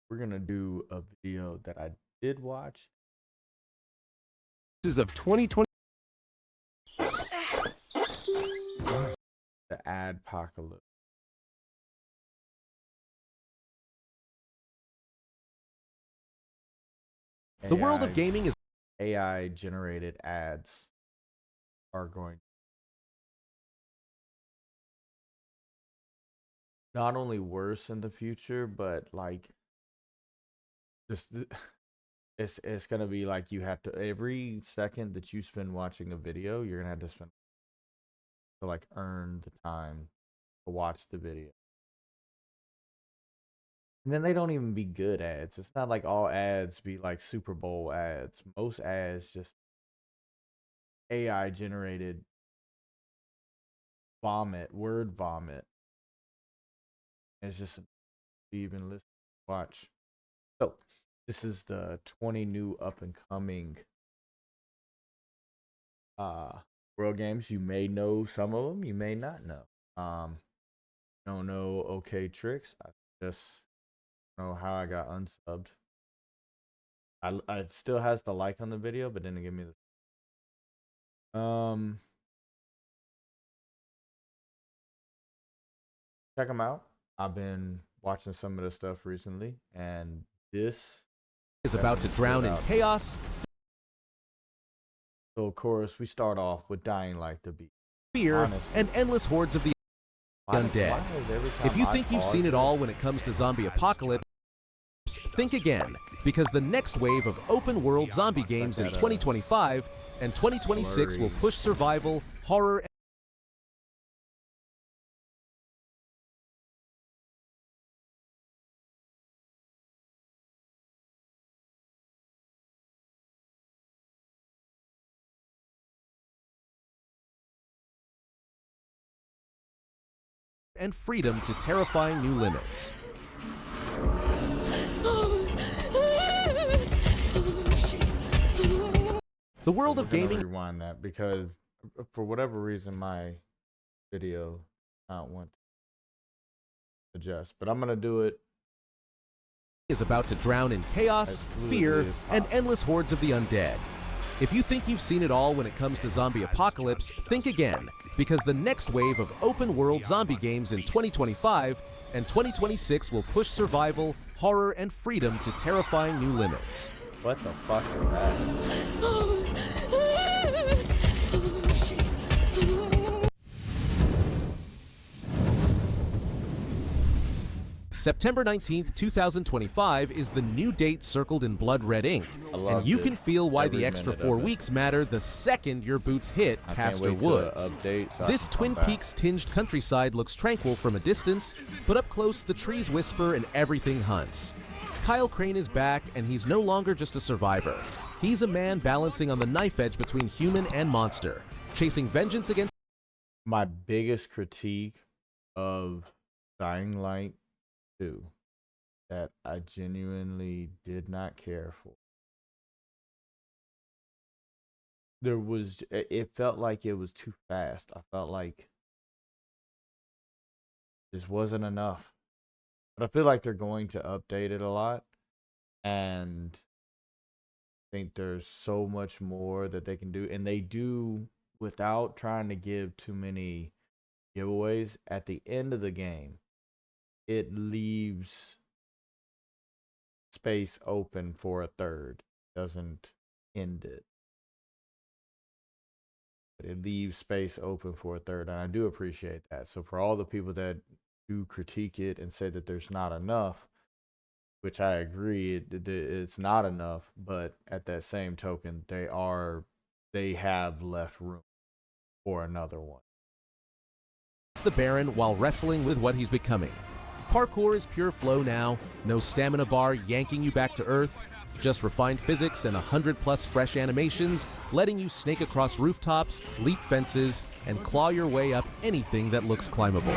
we're gonna do a video that I did watch. This is of 2020. The adpocalypse. The world of gaming is AI generated ads are going not only worse in the future, but like just it's gonna be like you have to every second that you spend watching a video, you're gonna have to spend to like earn the time to watch the video. And then they don't even be good ads. It's not like all ads be like Super Bowl ads. Most ads just AI generated vomit, word vomit. It's just even listen, watch. So this is the 20 new up and coming world games. You may know some of them, you may not know. Don't know okay tricks. I just know how I got unsubbed. I still has the like on the video, but didn't give me the check them out. I've been watching some of the stuff recently, and this is about to drown in chaos, so of course we start off with Dying Light to Beat. fear, Honestly, and endless hordes of the undead. If you think you've seen it all when it comes to zombie apocalypse, think again, because the next wave of open-world zombie games in 2025 and 2026 will push survival, horror, and freedom to terrifying new limits. The world of gaming. Rewind that because for whatever reason my video not want to adjust, but I'm gonna do it. Is about to drown in chaos, fear, and endless hordes of the undead. If you think you've seen it all when it comes to zombie apocalypse, think again, because the next wave of open-world zombie games in 2025 and 2026 will push survival, horror, and freedom to terrifying new limits. What the fuck is that? September 19th, 2025 is the new date circled in blood red ink, and you can feel why the extra 4 weeks matter the second your boots hit Castor Woods. This Twin Peaks tinged countryside looks tranquil from a distance, but up close the trees whisper and everything hunts. Kyle Crane is back, and he's no longer just a survivor. He's a man balancing on the knife edge between human and monster, chasing vengeance against. My biggest critique of Dying Light 2 that I genuinely did not care for. It felt like it was too fast. I felt like this wasn't enough. But I feel like they're going to update it a lot, and I think there's so much more that they can do, and they do without trying to give too many giveaways. At the end of the game, it leaves space open for a third. Doesn't end it. But it leaves space open for a third, and I do appreciate that. So for all the people that do critique it and say that there's not enough, which I agree, it's not enough, but at that same token, they have left room for another one. The Baron while wrestling with what he's becoming. Parkour is pure flow now, no stamina bar yanking you back to earth, just refined physics and 100+ fresh animations, letting you snake across rooftops, leap fences, and claw your way up anything that looks climbable.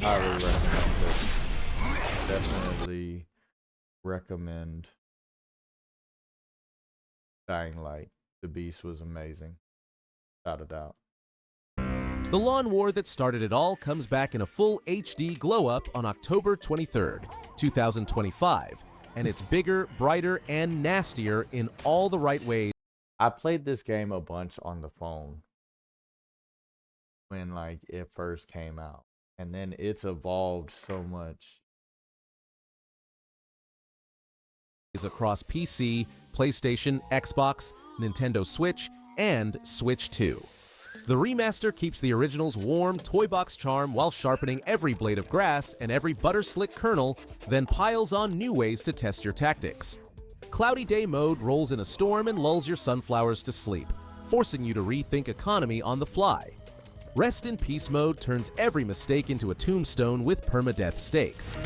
I would recommend this. Definitely recommend Dying Light. The Beast was amazing. Without a doubt. The lawn war that started it all comes back in a full HD glow-up on October 23rd, 2025, and it's bigger, brighter, and nastier in all the right ways. I played this game a bunch on the phone when like it first came out, and then it's evolved so much. Is across PC, PlayStation, Xbox, Nintendo Switch, and Switch 2. The remaster keeps the original's warm toy box charm while sharpening every blade of grass and every butter-slick kernel, then piles on new ways to test your tactics. Cloudy Day mode rolls in a storm and lulls your sunflowers to sleep, forcing you to rethink economy on the fly. Rest in Peace mode turns every mistake into a tombstone with permadeath stakes.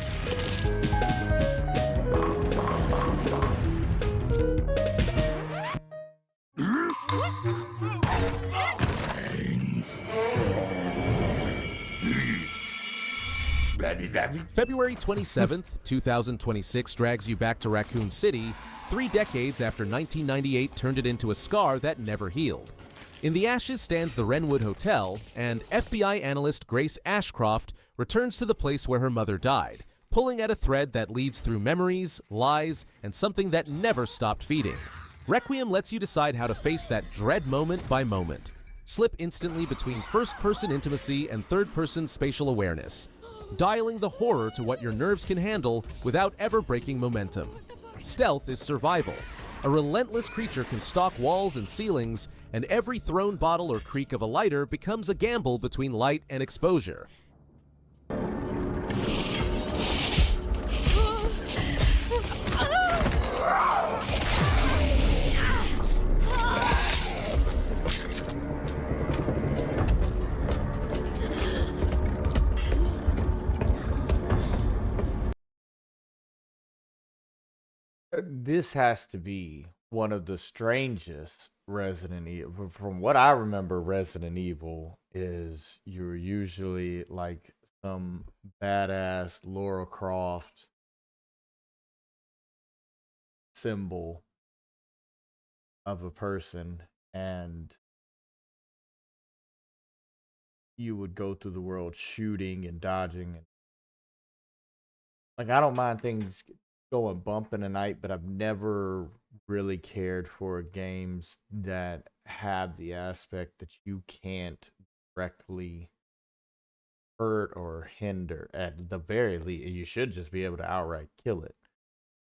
February 27th, 2026 drags you back to Raccoon City, 3 decades after 1998 turned it into a scar that never healed. In the ashes stands the Wrenwood Hotel, and FBI analyst Grace Ashcroft returns to the place where her mother died, pulling at a thread that leads through memories, lies, and something that never stopped feeding. Requiem lets you decide how to face that dread moment by moment. Slip instantly between first-person intimacy and third-person spatial awareness, dialing the horror to what your nerves can handle without ever breaking momentum. Stealth is survival. A relentless creature can stalk walls and ceilings, and every thrown bottle or creak of a lighter becomes a gamble between light and exposure. This has to be one of the strangest Resident Evil. From what I remember, Resident Evil is you're usually like some badass Lara Croft symbol of a person, and you would go through the world shooting and dodging. And like, I don't mind things going bump in the night, but I've never really cared for games that have the aspect that you can't directly hurt or hinder. At the very least, you should just be able to outright kill it.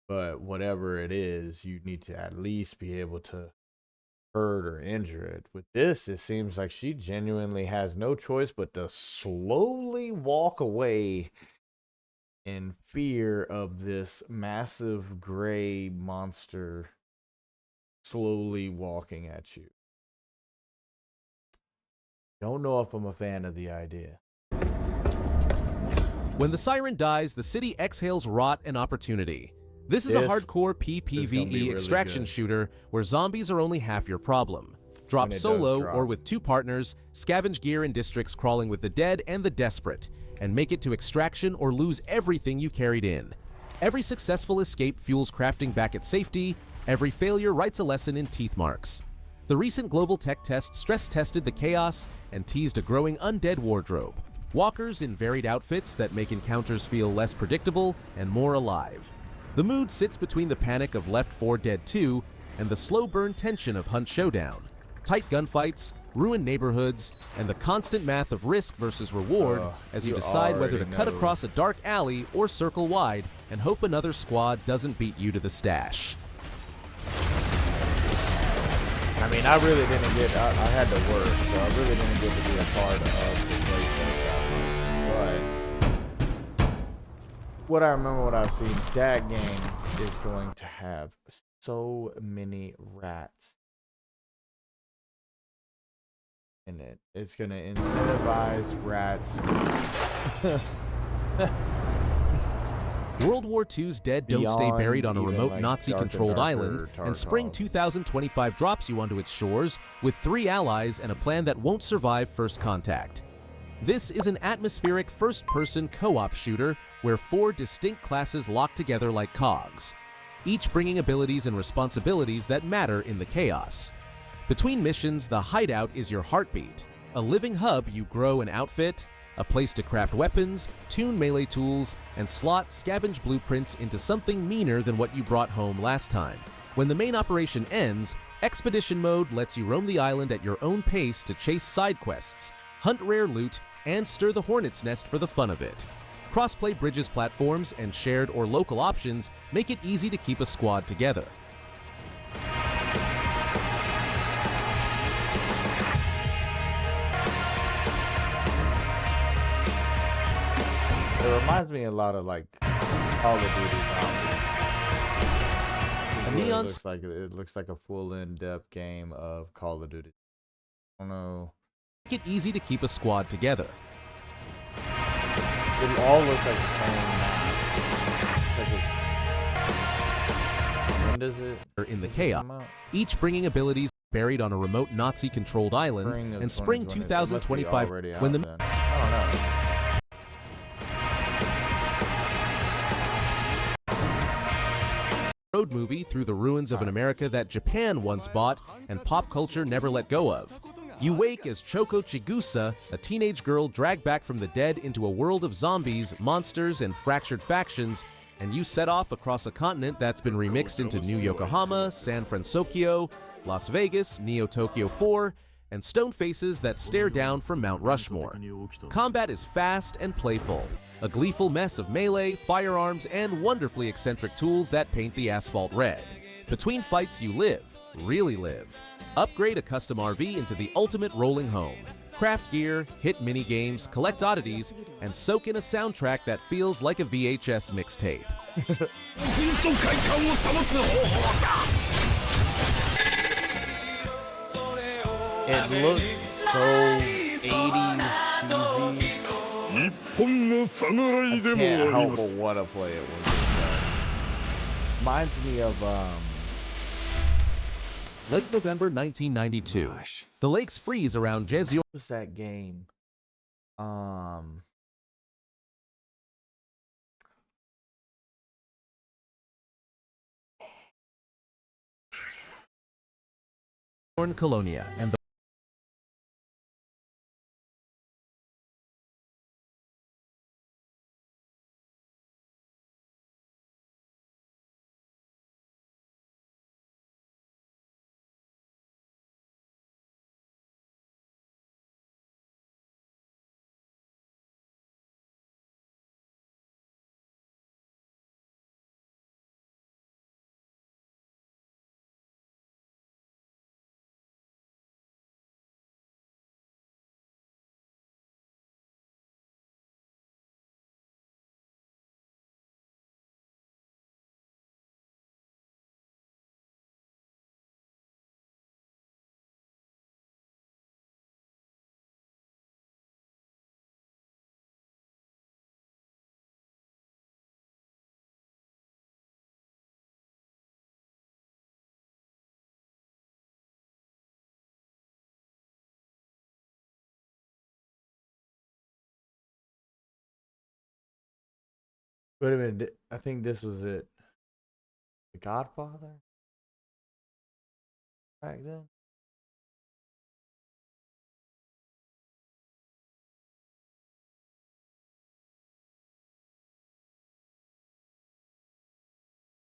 But whatever it is, you need to at least be able to hurt or injure it. With this, it seems like she genuinely has no choice but to slowly walk away in fear of this massive gray monster slowly walking at you. Don't know if I'm a fan of the idea. When the siren dies, the city exhales rot and opportunity. This is a hardcore PPVE really extraction good. shooter where zombies are only half your problem. Drop solo or with 2 partners, scavenge gear in districts crawling with the dead and the desperate, and make it to extraction or lose everything you carried in. Every successful escape fuels crafting back at safety. Every failure writes a lesson in teeth marks. The recent global tech test stress-tested the chaos and teased a growing undead wardrobe. Walkers in varied outfits that make encounters feel less predictable and more alive. The mood sits between the panic of Left 4 Dead 2 and the slow burn tension of Hunt Showdown. Tight gunfights, ruined neighborhoods, and the constant math of risk versus reward as you decide whether to cut across a dark alley or circle wide and hope another squad doesn't beat you to the stash. I mean, I really didn't get, I had to work, so I really didn't get to be a part of the playtest that much. But what I remember, what I've seen, that game is going to have so many rats in it. It's going to incentivize rats. World War II's dead don't stay buried on a remote like Nazi-controlled island, and spring 2025 drops you onto its shores with 3 allies and a plan that won't survive first contact. This is an atmospheric first-person co-op shooter where 4 distinct classes lock together like cogs, each bringing abilities and responsibilities that matter in the chaos. Between missions, the hideout is your heartbeat, A living hub you grow and outfit, a place to craft weapons, tune melee tools, and slot scavenge blueprints into something meaner than what you brought home last time. When the main operation ends, Expedition Mode lets you roam the island at your own pace to chase side quests, hunt rare loot, and stir the hornet's nest for the fun of it. Crossplay bridges platforms and shared or local options make it easy to keep a squad together. It reminds me a lot of like Call of Duty Zombies. It looks like a full in-depth game of Call of Duty. I don't know. Make it easy to keep a squad together. It all looks like the same map. It's like it's... When does it? In the chaos, each bringing abilities buried on a remote Nazi-controlled island, and spring 2025 when the... I don't know. Road movie through the ruins of an America that Japan once bought and pop culture never let go of. You wake as Choco Chigusa, a teenage girl dragged back from the dead into a world of zombies, monsters, and fractured factions, and you set off across a continent that's been remixed into New Yokohama, San Francisco, Las Vegas, Neo Tokyo 4, and stone faces that stare down from Mount Rushmore. Combat is fast and playful, a gleeful mess of melee, firearms, and wonderfully eccentric tools that paint the asphalt red. Between fights you live, really live. Upgrade a custom RV into the ultimate rolling home. Craft gear, hit mini-games, collect oddities, and soak in a soundtrack that feels like a VHS mixtape. It looks so 80s cheesy. I can't help but want to play it with it. Reminds me of Late November 1992. The lakes freeze around Jezior. what's that game? Colonia and the Wait a minute. I think this was it. The Godfather? Back then?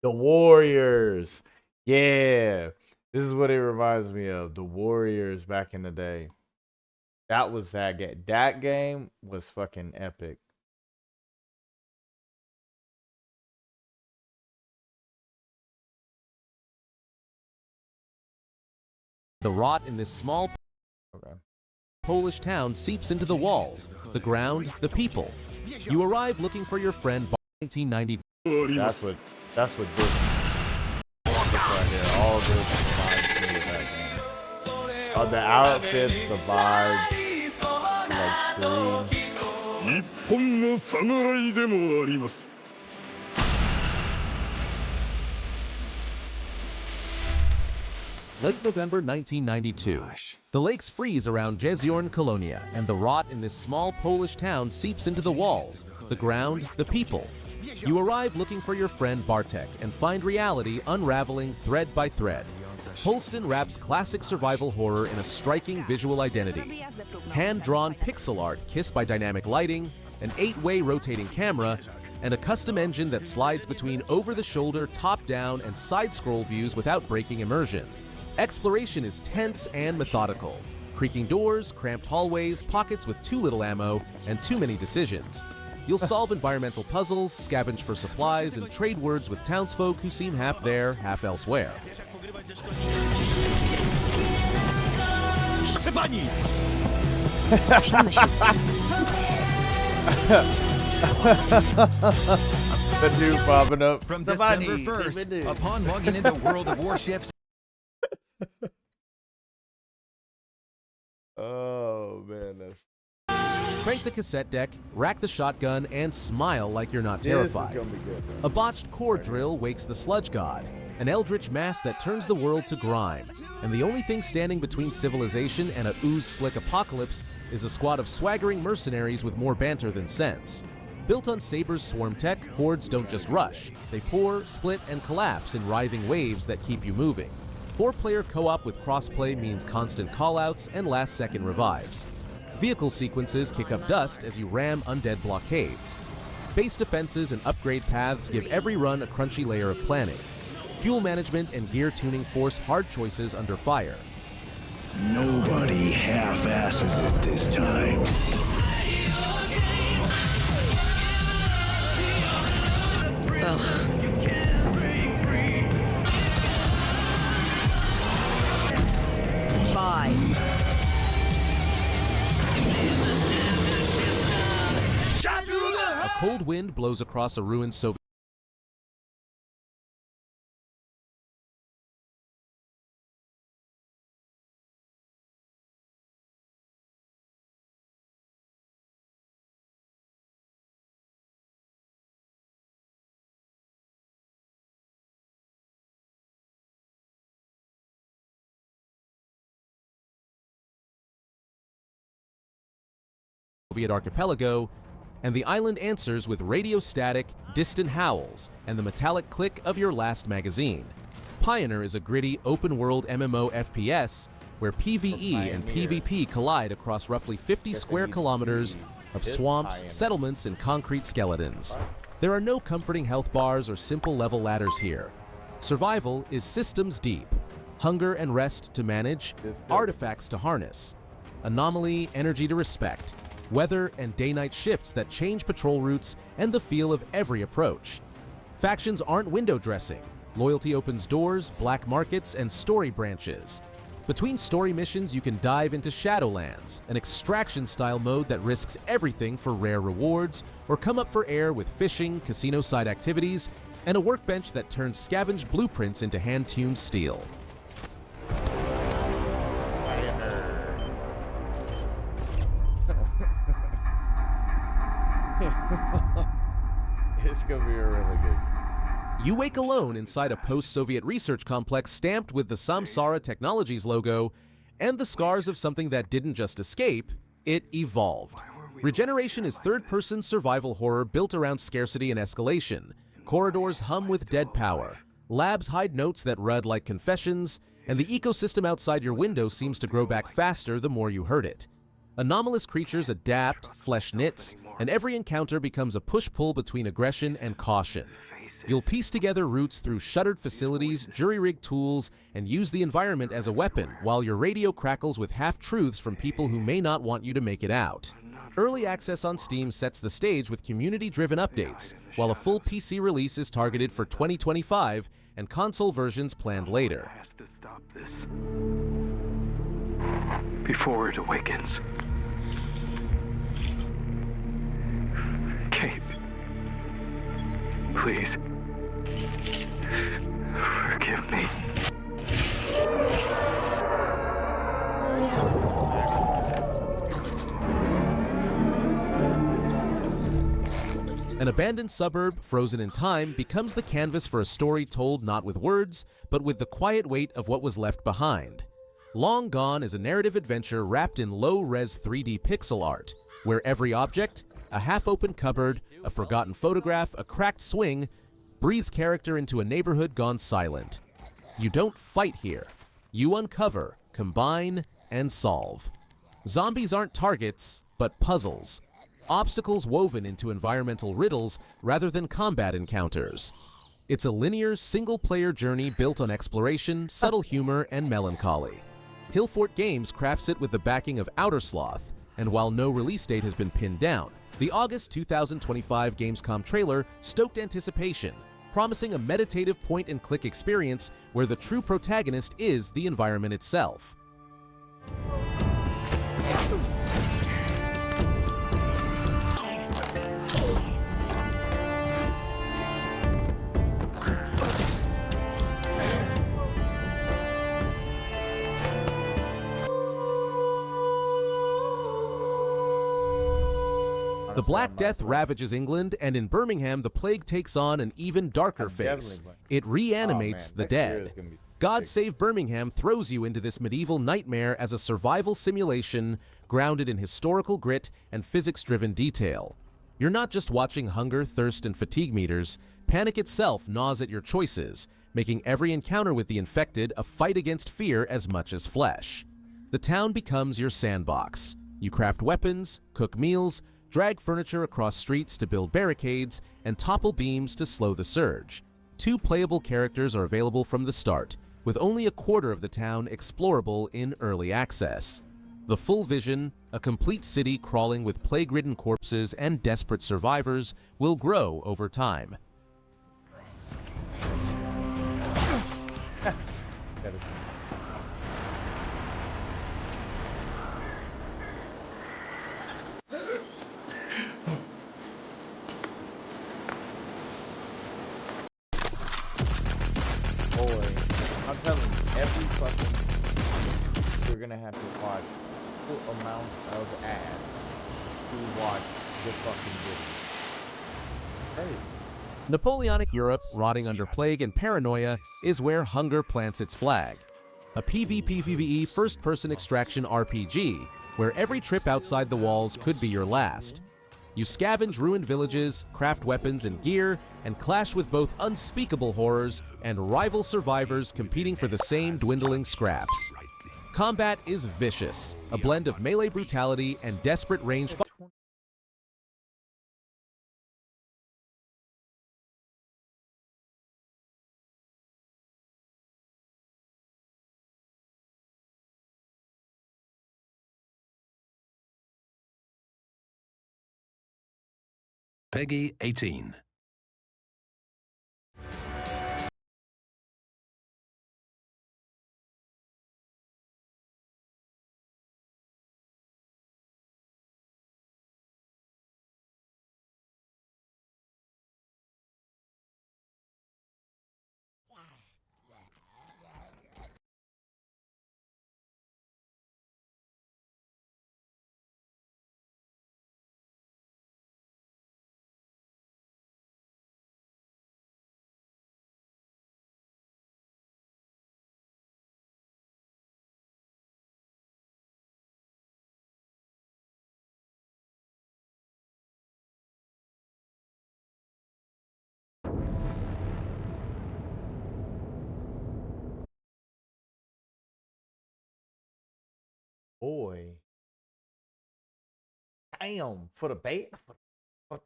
The Warriors. Yeah. This is what it reminds me of. The Warriors back in the day. That was that game. That game was fucking epic. The rot in this small Polish town seeps into the walls, the ground, the people. You arrive looking for your friend. 1990. That's what this right here. All of this reminds me of that game. The outfits, the vibe, like screen. Late November 1992. The lakes freeze around Jeziorn, Colonia, and the rot in this small Polish town seeps into the walls, the ground, the people. You arrive looking for your friend Bartek and find reality unraveling thread by thread. Holston wraps classic survival horror in a striking visual identity. Hand-drawn pixel art kissed by dynamic lighting, an 8-way rotating camera, and a custom engine that slides between over-the-shoulder, top-down, and side-scroll views without breaking immersion. Exploration is tense and methodical. Creaking doors, cramped hallways, pockets with too little ammo, and too many decisions. You'll solve environmental puzzles, scavenge for supplies, and trade words with townsfolk who seem half there, half elsewhere. The dude popping up. From December 1st, upon logging into World of Warships. Oh, man. That's... Crank the cassette deck, rack the shotgun, and smile like you're not terrified. This is gonna be good, man. A botched core drill wakes the sludge god, an eldritch mass that turns the world to grime. And the only thing standing between civilization and a ooze-slick apocalypse is a squad of swaggering mercenaries with more banter than sense. Built on Saber's swarm tech, hordes don't just rush. They pour, split, and collapse in writhing waves that keep you moving. 4-player co-op with crossplay means constant callouts and last-second revives. Vehicle sequences kick up dust as you ram undead blockades. Base defenses and upgrade paths give every run a crunchy layer of planning. Fuel management and gear tuning force hard choices under fire. Nobody half-asses it this time. Ugh. 5. A cold wind blows across a ruined Soviet archipelago, and the island answers with radio static, distant howls, and the metallic click of your last magazine. Pioneer is a gritty, open-world MMO FPS where PvE and PvP collide across roughly 50 square kilometers of swamps, settlements, and concrete skeletons. There are no comforting health bars or simple level ladders here. Survival is systems deep. Hunger and rest to manage, artifacts to harness. Anomaly, energy to respect. Weather and day-night shifts that change patrol routes and the feel of every approach. Factions aren't window dressing. Loyalty opens doors, black markets, and story branches. Between story missions, you can dive into Shadowlands, an extraction-style mode that risks everything for rare rewards, or come up for air with fishing, casino-side activities, and a workbench that turns scavenged blueprints into hand-tuned steel. It's gonna be a really good. You wake alone inside a post-Soviet research complex stamped with the Samsara Technologies logo and the scars of something that didn't just escape, it evolved. Regeneration is third-person survival horror built around scarcity and escalation. Corridors hum with dead power. Labs hide notes that read like confessions, and the ecosystem outside your window seems to grow back faster the more you hurt it. Anomalous creatures adapt, flesh knits, and every encounter becomes a push-pull between aggression and caution. You'll piece together routes through shuttered facilities, jury-rigged tools, and use the environment as a weapon while your radio crackles with half-truths from people who may not want you to make it out. Early access on Steam sets the stage with community-driven updates, while a full PC release is targeted for 2025 and console versions planned later. Before it awakens. Kate, please, forgive me. An abandoned suburb, frozen in time, becomes the canvas for a story told not with words, but with the quiet weight of what was left behind. Long Gone is a narrative adventure wrapped in low-res 3D pixel art, where every object, a half-open cupboard, a forgotten photograph, a cracked swing, breathes character into a neighborhood gone silent. You don't fight here. You uncover, combine, and solve. Zombies aren't targets, but puzzles. Obstacles woven into environmental riddles rather than combat encounters. It's a linear, single-player journey built on exploration, subtle humor, and melancholy. Hillfort Games crafts it with the backing of Outersloth, and while no release date has been pinned down, the August 2025 Gamescom trailer stoked anticipation, promising a meditative point-and-click experience where the true protagonist is the environment itself. The Black Death ravages England, and in Birmingham, the plague takes on an even darker face. It reanimates the dead. God Save Birmingham throws you into this medieval nightmare as a survival simulation grounded in historical grit and physics-driven detail. You're not just watching hunger, thirst, and fatigue meters. Panic itself gnaws at your choices, making every encounter with the infected a fight against fear as much as flesh. The town becomes your sandbox. You craft weapons, cook meals, drag furniture across streets to build barricades, and topple beams to slow the surge. 2 playable characters are available from the start, with only a quarter of the town explorable in early access. The full vision, a complete city crawling with plague-ridden corpses and desperate survivors, will grow over time. Boy, I'm telling you, every fucking you're gonna have to watch full amount of ads to watch the fucking video. Crazy. Napoleonic Europe, rotting under plague and paranoia, is where hunger plants its flag. A PvP/PvE first-person extraction RPG, where every trip outside the walls could be your last. You scavenge ruined villages, craft weapons and gear, and clash with both unspeakable horrors and rival survivors competing for the same dwindling scraps. Combat is vicious, a blend of melee brutality and desperate range fire. Peggy 18. Boy. Damn, for the bait. For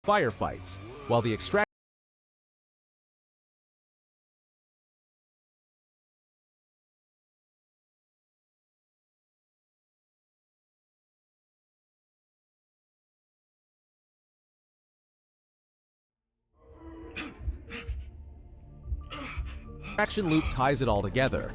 Firefights, while the extraction loop ties it all together.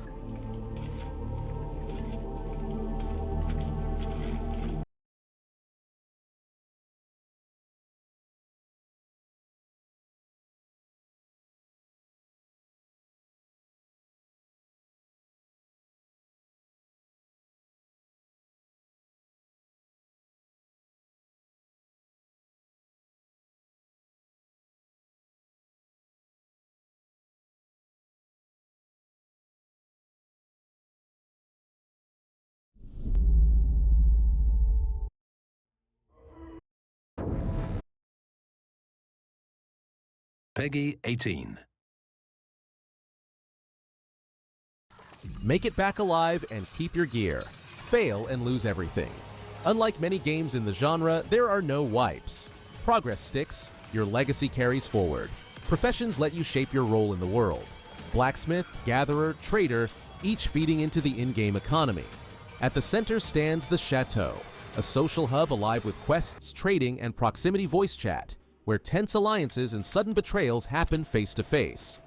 Peggy 18. Make it back alive and keep your gear. Fail and lose everything. Unlike many games in the genre, there are no wipes. Progress sticks, your legacy carries forward. Professions let you shape your role in the world. Blacksmith, gatherer, trader, each feeding into the in-game economy. At the center stands the Chateau, a social hub alive with quests, trading, and proximity voice chat, where tense alliances and sudden betrayals happen face to face.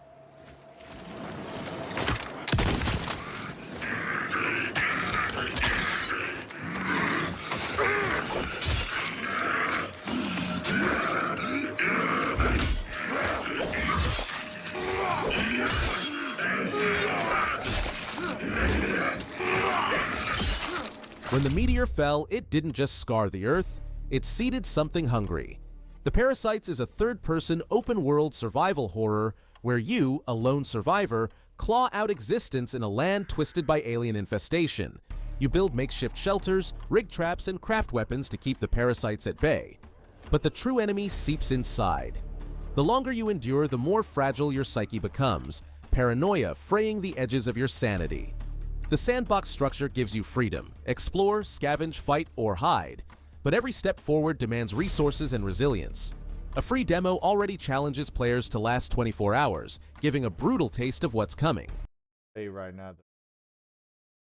When the meteor fell, it didn't just scar the Earth, it seeded something hungry. The Parasites is a third-person, open-world survival horror where you, a lone survivor, claw out existence in a land twisted by alien infestation. You build makeshift shelters, rig traps, and craft weapons to keep the parasites at bay. But the true enemy seeps inside. The longer you endure, the more fragile your psyche becomes, paranoia fraying the edges of your sanity. The sandbox structure gives you freedom. Explore, scavenge, fight, or hide. But every step forward demands resources and resilience. A free demo already challenges players to last 24 hours, giving a brutal taste of what's coming. Hey, right now,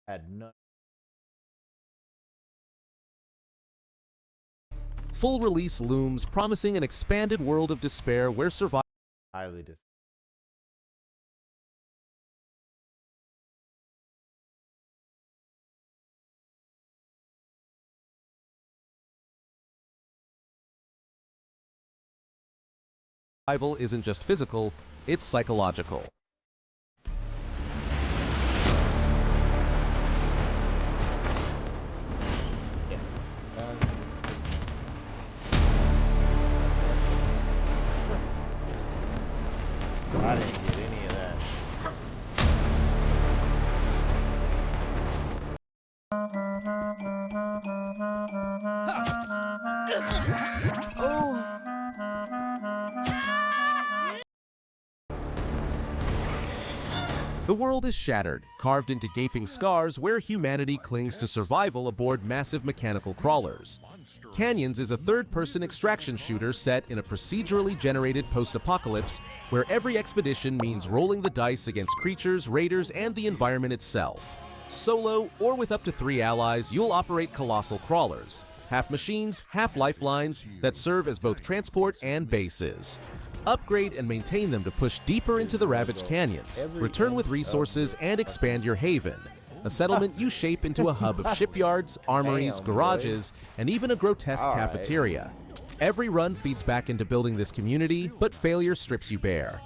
had none. Full release looms, promising an expanded world of despair where survival Highly dis. isn't just physical, it's psychological. I didn't get any of that. The world is shattered, carved into gaping scars where humanity clings to survival aboard massive mechanical crawlers. Canyons is a third-person extraction shooter set in a procedurally generated post-apocalypse where every expedition means rolling the dice against creatures, raiders, and the environment itself. Solo, or with up to 3 allies, you'll operate colossal crawlers, half machines, half lifelines, that serve as both transport and bases. Upgrade and maintain them to push deeper into the ravaged canyons, return with resources, and expand your haven. A settlement you shape into a hub of shipyards, armories, garages, and even a grotesque cafeteria. Every run feeds back into building this community, but failure strips you bare.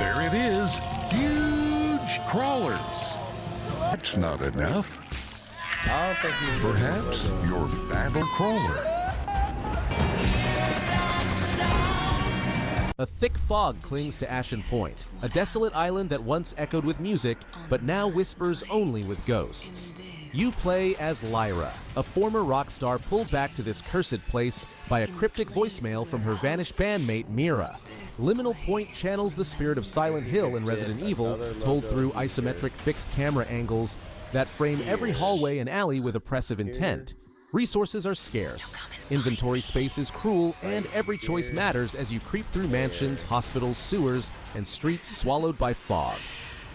There it is. Huge crawlers. That's not enough. I don't think you. Perhaps your battle crawler. A thick fog clings to Ashen Point, a desolate island that once echoed with music, but now whispers only with ghosts. You play as Lyra, a former rock star pulled back to this cursed place by a cryptic voicemail from her vanished bandmate Mira. Liminal Point channels the spirit of Silent Hill in Resident Evil, told through isometric fixed camera angles that frame every hallway and alley with oppressive intent. Resources are scarce, inventory space is cruel, and every choice matters as you creep through mansions, hospitals, sewers, and streets swallowed by fog.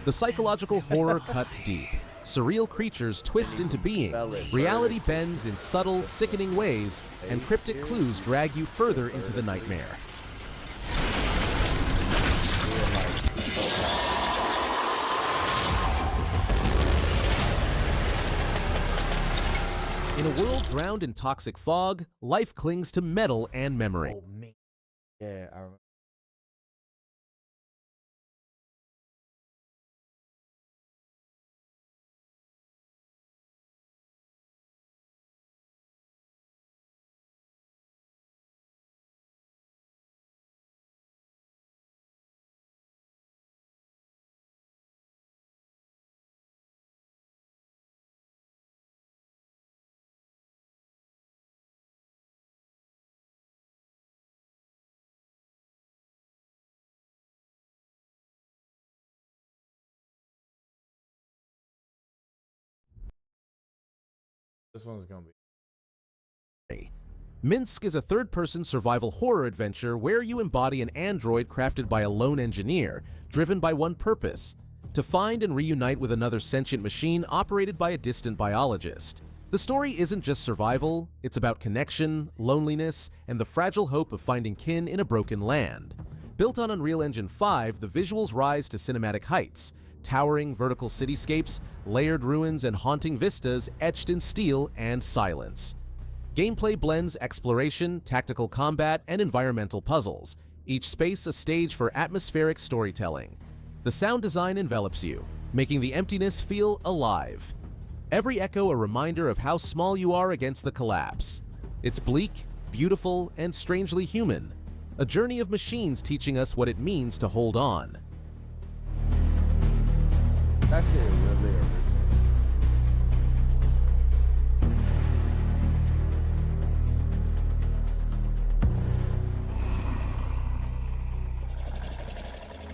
The psychological horror cuts deep. Surreal creatures twist into being, reality bends in subtle, sickening ways, and cryptic clues drag you further into the nightmare. In a world drowned in toxic fog, life clings to metal and memory. Oh, man. Yeah, I remember. This one's gonna be. Minsk is a third-person survival horror adventure where you embody an android crafted by a lone engineer, driven by one purpose: to find and reunite with another sentient machine operated by a distant biologist. The story isn't just survival, it's about connection, loneliness, and the fragile hope of finding kin in a broken land. Built on Unreal Engine 5, the visuals rise to cinematic heights, towering vertical cityscapes, layered ruins, and haunting vistas etched in steel and silence. Gameplay blends exploration, tactical combat, and environmental puzzles, each space a stage for atmospheric storytelling. The sound design envelops you, making the emptiness feel alive. Every echo a reminder of how small you are against the collapse. It's bleak, beautiful, and strangely human, a journey of machines teaching us what it means to hold on. That shit is really original.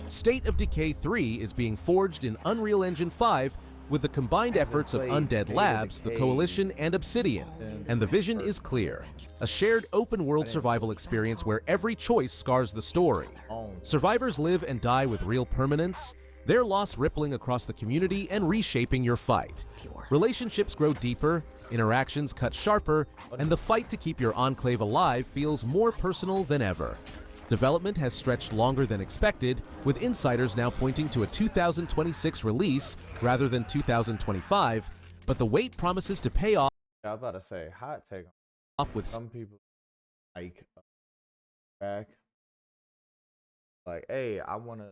State of Decay 3 is being forged in Unreal Engine 5 with the combined efforts of Undead Labs, the Coalition, and Obsidian, and the vision is clear. A shared open-world survival experience where every choice scars the story. Survivors live and die with real permanence, their loss rippling across the community and reshaping your fight. Relationships grow deeper, interactions cut sharper, and the fight to keep your enclave alive feels more personal than ever. Development has stretched longer than expected, with insiders now pointing to a 2026 release rather than 2025, but the wait promises to pay off. I was about to say, hot take With some people like back, like, hey, I want to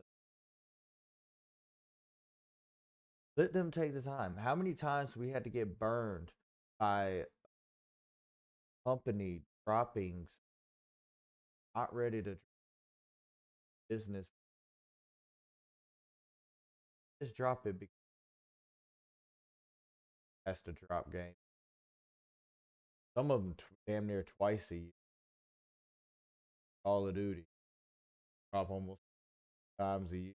let them take the time. How many times we had to get burned by company dropping not ready to business? Just drop it because it has to drop game. Some of them damn near twice a year. Call of Duty drop almost times a year.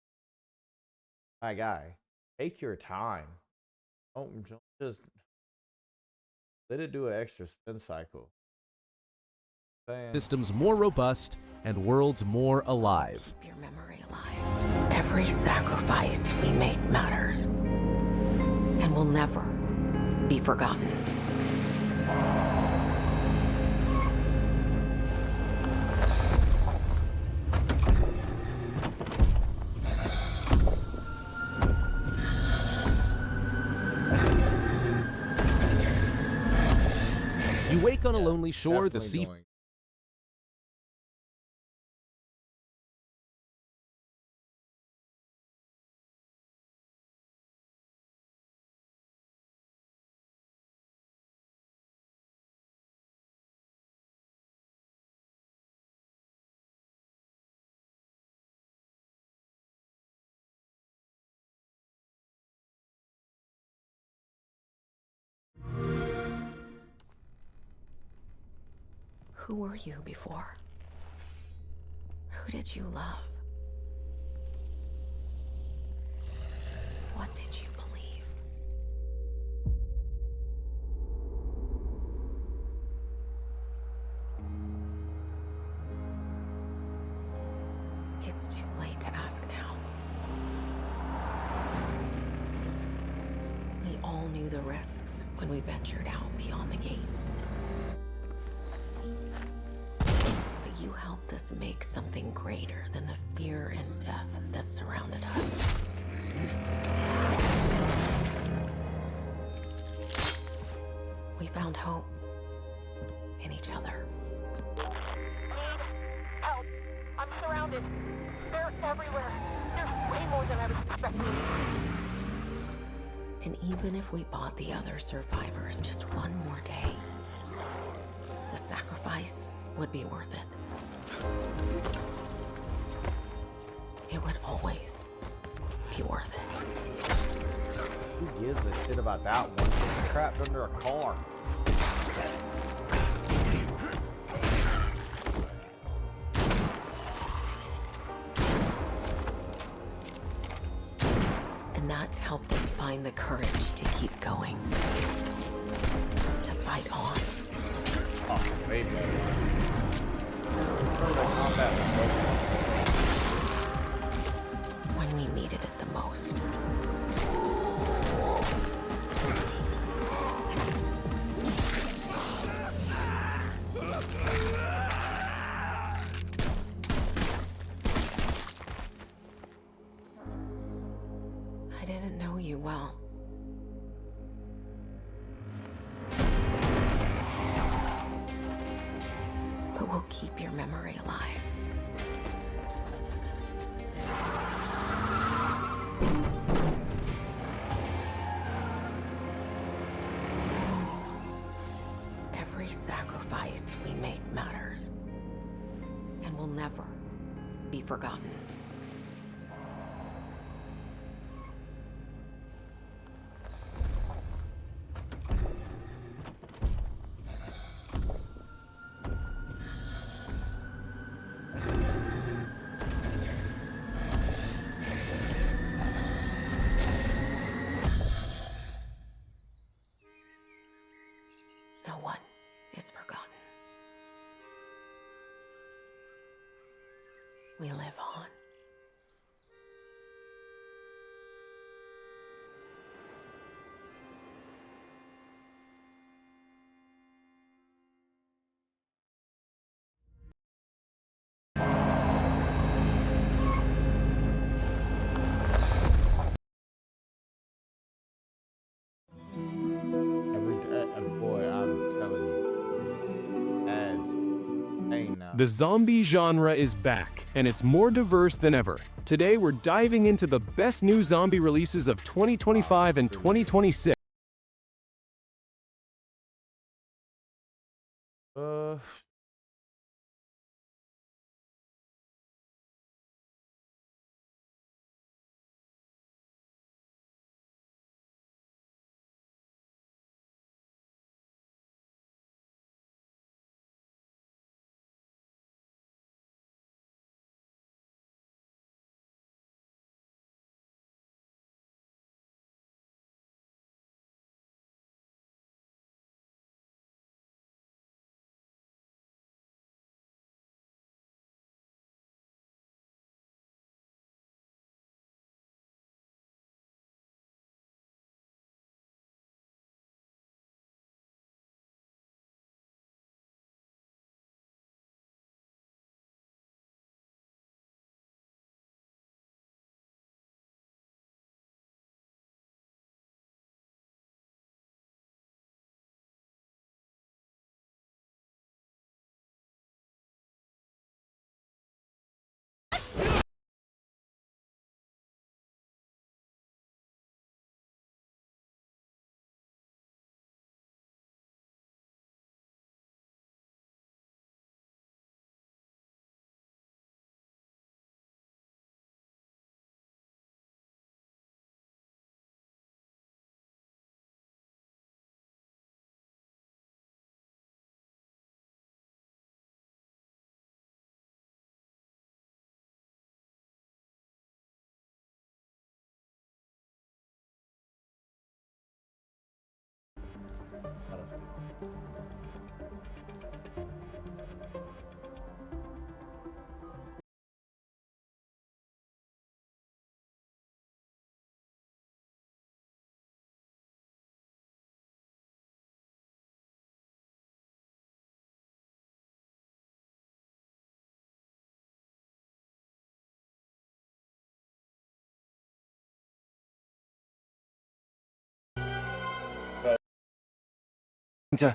My guy, take your time. Don't just let it do an extra spin cycle. Systems more robust and worlds more alive. Keep your memory alive. Every sacrifice we make matters and will never be forgotten. You wake on a lonely shore, the sea. Who were you before? Who did you love? What did you believe? It's too late to ask now. We all knew the risks when we ventured out beyond the gates. You helped us make something greater than the fear and death that surrounded us. We found hope in each other. Help! I'm surrounded. They're everywhere. There's way more than I was expecting. And even if we bought the other survivors just one more day, the sacrifice would be worth it. It would always be worth it. Who gives a shit about that one? It's trapped under a car. And that helped us find the courage to keep going. To fight on. Oh, way better. The combat was so good. When we needed it the most. I didn't know you well. But we'll keep your memory alive. Every sacrifice we make matters and will never be forgotten. No one is forgotten. We live on. Boy, I'm telling you, ads ain't now. The zombie genre is back, and it's more diverse than ever. Today, we're diving into the best new zombie releases of 2025 and 2026.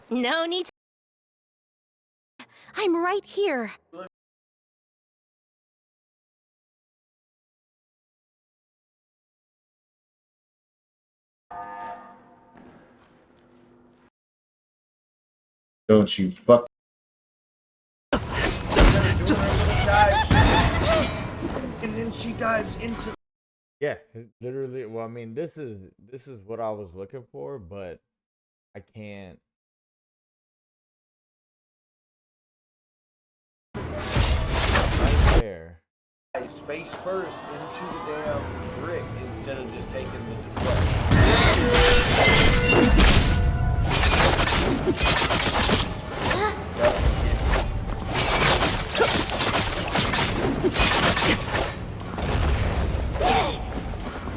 No need to. I'm right here. Don't you fuck. And then she dives into. Yeah, literally. Well, I mean, this is what I was looking for, but I can't. Right there. Space first into the damn brick instead of just taking the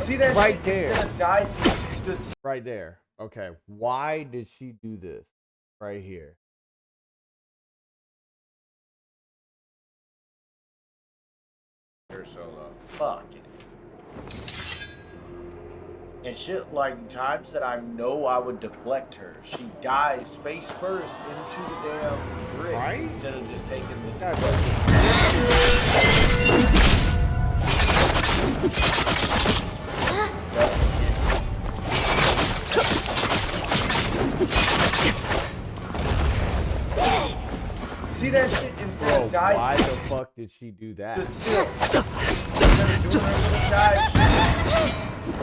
See that right shit? There. Instead of diving, she stood right there. Okay, why did she do this right here? Her solo. Fuck it. And shit, like times that I know I would deflect her, she dives face first into the damn brick instead of just taking the See that shit instead of diving? Why the fuck did she do that?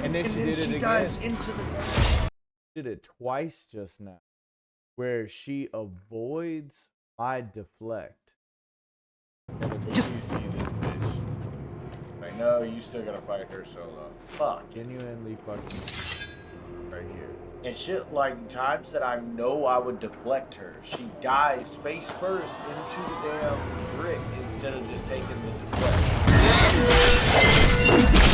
And then she did it again. Dives into the did it twice just now, where she avoids my deflect. And you see this bitch. Like, no, you still gotta fight her solo. Fuck, genuinely fucking right here. And shit, like times that I know I would deflect her, she dives face first into the damn brick instead of just taking the deflect.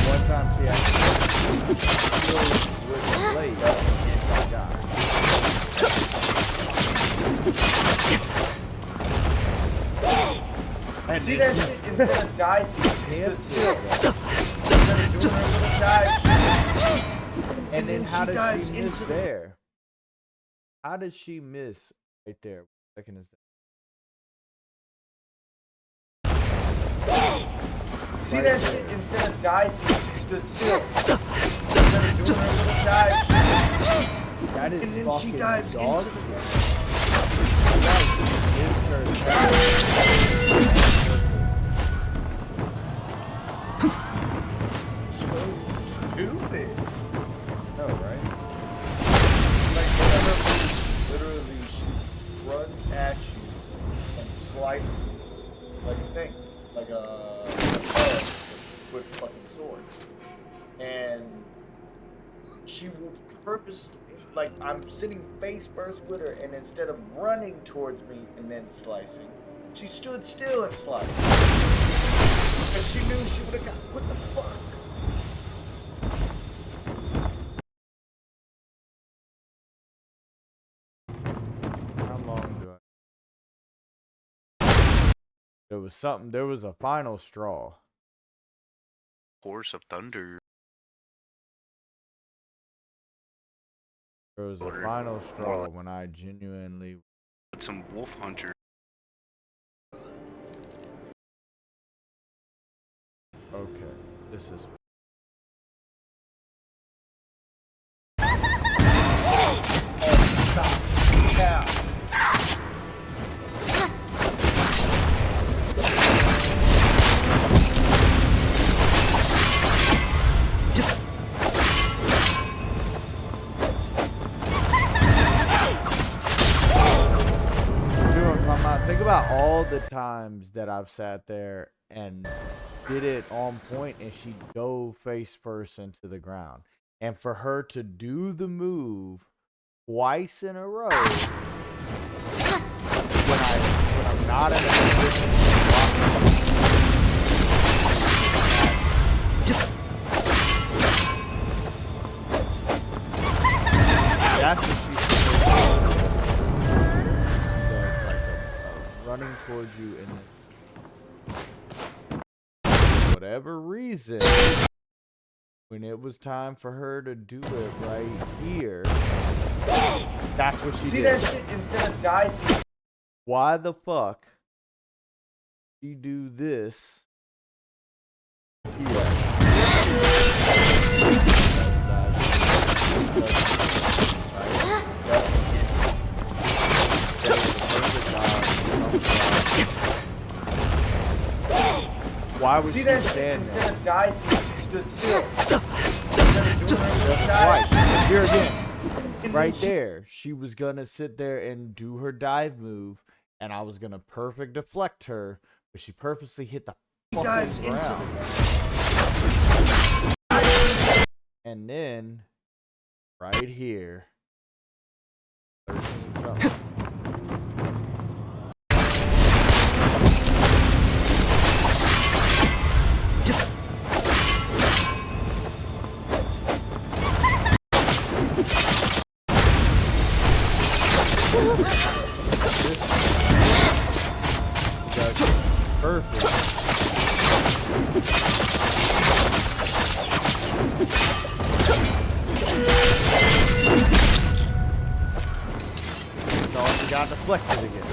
One time she actually killed with the blade and died. And see that shit instead of diving, she stood still. And then how did she miss there? How did she miss right there? What second is that? See that shit instead of diving, she stood still. That is and then she dives into the so stupid. No, right? Like whenever literally she runs at you and slices like a thing, like a with fucking swords, and she will purposely, like I'm sitting face first with her, and instead of running towards me and then slicing, she stood still and sliced. Because she knew she would have got, what the fuck? How long do I? There was something, there was a final straw. Horse of Thunder. There was a final straw when I genuinely put some Wolf Hunter. Okay, this is. Yeah. Think about all the times that I've sat there and did it on point and she dove face first into the ground. And for her to do the move twice in a row when I'm not in a position that's what she's running towards you and whatever reason, when it was time for her to do it right here, that's what she did. See that shit instead of diving? Why the fuck she do this here? Why would she stand instead of diving? She stood still. Right here again, right there. She was gonna sit there and do her dive move, and I was gonna perfect deflect her, but she purposely hit the dives ground. And then right here, 13 something. Perfect. So she got deflected again.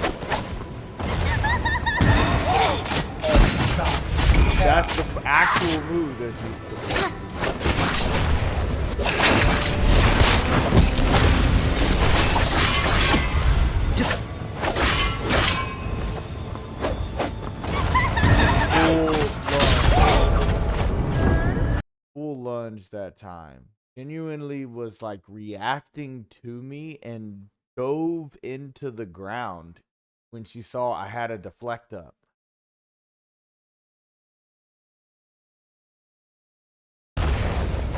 That's the actual move that she's supposed to do. Full lunge that time. Genuinely was like reacting to me and dove into the ground when she saw I had a deflect up.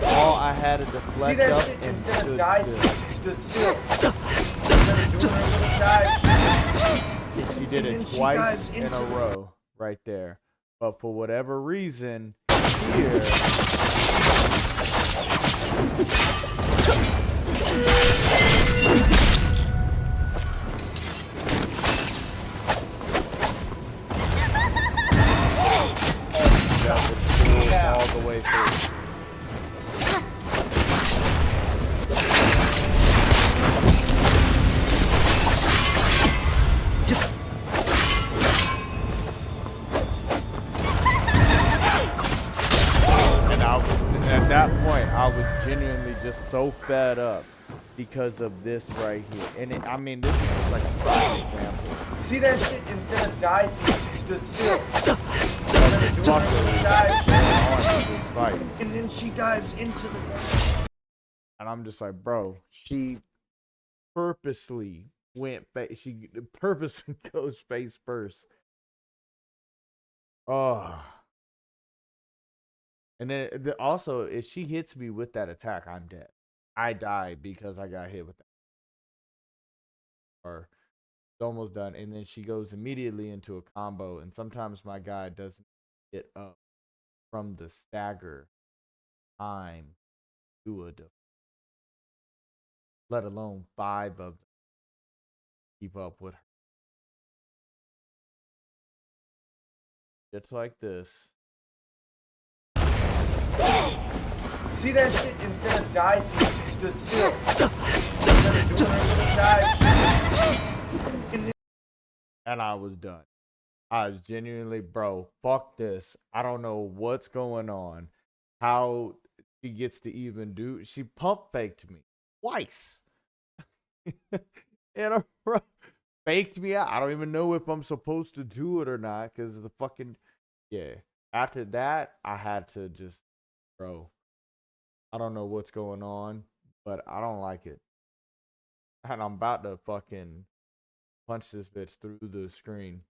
All I had a deflect up shit? and Instead stood of diving, still. she stood still. Instead of doing her little dive, And she did it twice in a row right there. But for whatever reason, here all the way through. At that point, I was genuinely just so fed up because of this right here. And I mean, this is just like a prime example. see that shit? Instead of diving, she stood still. This fight. And then she dives into the... And I'm just like, bro, she purposely she purposely goes face first. Oh. And then also, if she hits me with that attack, I'm dead. I die because I got hit with that. Or it's almost done. And then she goes immediately into a combo. And sometimes my guy doesn't get up from the stagger time to a defense, let alone 5 of them keep up with her. Just like this. See that shit? Instead of diving, she stood still. Instead of doing her little dive, and I was done. I was genuinely, bro, fuck this. I don't know what's going on. How she gets to even do. She pump faked me twice. In a row. Faked me out. I don't even know if I'm supposed to do it or not because of the fucking. Yeah. After that, I had to just, bro, I don't know what's going on, but I don't like it. And I'm about to fucking punch this bitch through the screen.